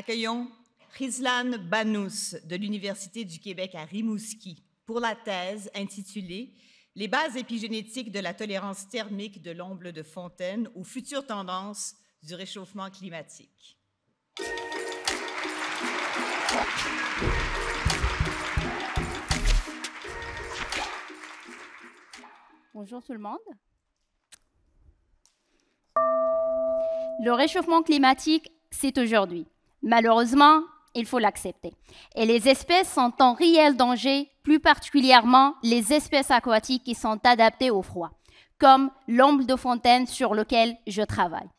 Accueillons Rizlan Banous de l'Université du Québec à Rimouski pour la thèse intitulée « Les bases épigénétiques de la tolérance thermique de l'omble de fontaine aux futures tendances du réchauffement climatique ». Bonjour tout le monde. Le réchauffement climatique, c'est aujourd'hui. Malheureusement, il faut l'accepter. Et les espèces sont en réel danger, plus particulièrement les espèces aquatiques qui sont adaptées au froid, comme l'omble de fontaine sur lequel je travaille.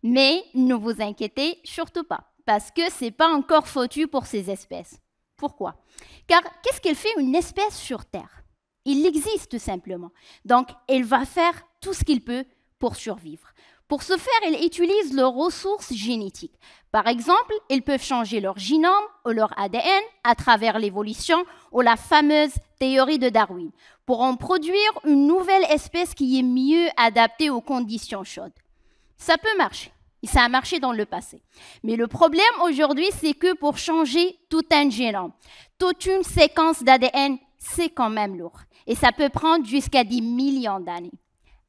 Mais ne vous inquiétez surtout pas, parce que ce n'est pas encore foutu pour ces espèces. Pourquoi? Car qu'est-ce qu'elle fait une espèce sur Terre? Il existe tout simplement. Donc, elle va faire tout ce qu'il peut pour survivre. Pour ce faire, elle utilise leurs ressources génétiques. Par exemple, ils peuvent changer leur génome ou leur ADN à travers l'évolution ou la fameuse théorie de Darwin pour en produire une nouvelle espèce qui est mieux adaptée aux conditions chaudes. Ça peut marcher. Et ça a marché dans le passé. Mais le problème aujourd'hui, c'est que pour changer tout un génome, toute une séquence d'ADN, c'est quand même lourd. Et ça peut prendre jusqu'à des millions d'années.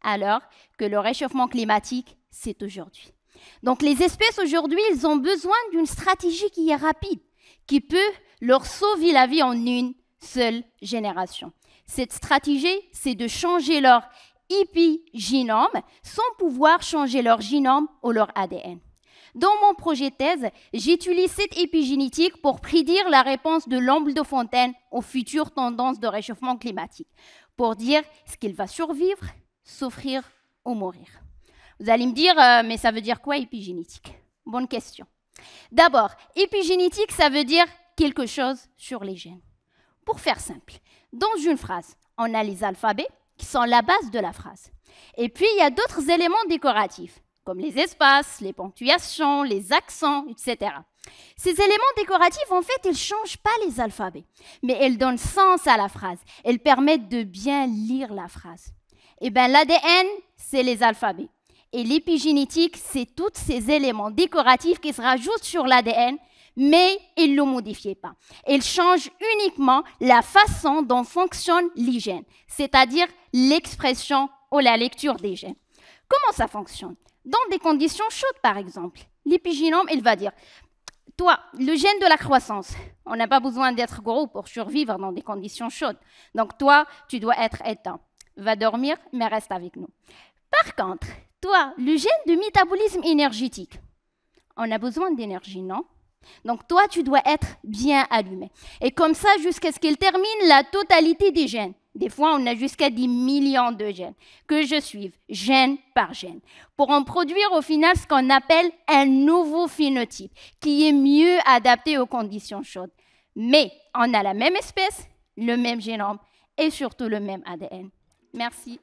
Alors que le réchauffement climatique, c'est aujourd'hui. Donc les espèces aujourd'hui, elles ont besoin d'une stratégie qui est rapide, qui peut leur sauver la vie en une seule génération. Cette stratégie, c'est de changer leur épigénome sans pouvoir changer leur génome ou leur ADN. Dans mon projet de thèse, j'utilise cette épigénétique pour prédire la réponse de l'omble de fontaine aux futures tendances de réchauffement climatique, pour dire ce qu'il va survivre, souffrir ou mourir. Vous allez me dire, mais ça veut dire quoi épigénétique? Bonne question. D'abord, épigénétique, ça veut dire quelque chose sur les gènes. Pour faire simple, dans une phrase, on a les alphabets qui sont la base de la phrase. Et puis, il y a d'autres éléments décoratifs, comme les espaces, les ponctuations, les accents, etc. Ces éléments décoratifs, en fait, ils ne changent pas les alphabets, mais ils donnent sens à la phrase. Ils permettent de bien lire la phrase. Eh bien, l'ADN, c'est les alphabets. Et l'épigénétique, c'est tous ces éléments décoratifs qui se rajoutent sur l'ADN, mais ils ne le modifient pas. Ils changent uniquement la façon dont fonctionnent les gènes, c'est-à-dire l'expression ou la lecture des gènes. Comment ça fonctionne? Dans des conditions chaudes, par exemple, l'épigénome, il va dire, toi, le gène de la croissance, on n'a pas besoin d'être gros pour survivre dans des conditions chaudes. Donc toi, tu dois être éteint. Va dormir, mais reste avec nous. Par contre, toi, le gène de métabolisme énergétique, on a besoin d'énergie, non? Donc toi, tu dois être bien allumé. Et comme ça, jusqu'à ce qu'il termine la totalité des gènes. Des fois, on a jusqu'à des millions de gènes que je suive, gène par gène, pour en produire au final ce qu'on appelle un nouveau phénotype, qui est mieux adapté aux conditions chaudes. Mais on a la même espèce, le même génome et surtout le même ADN. Merci.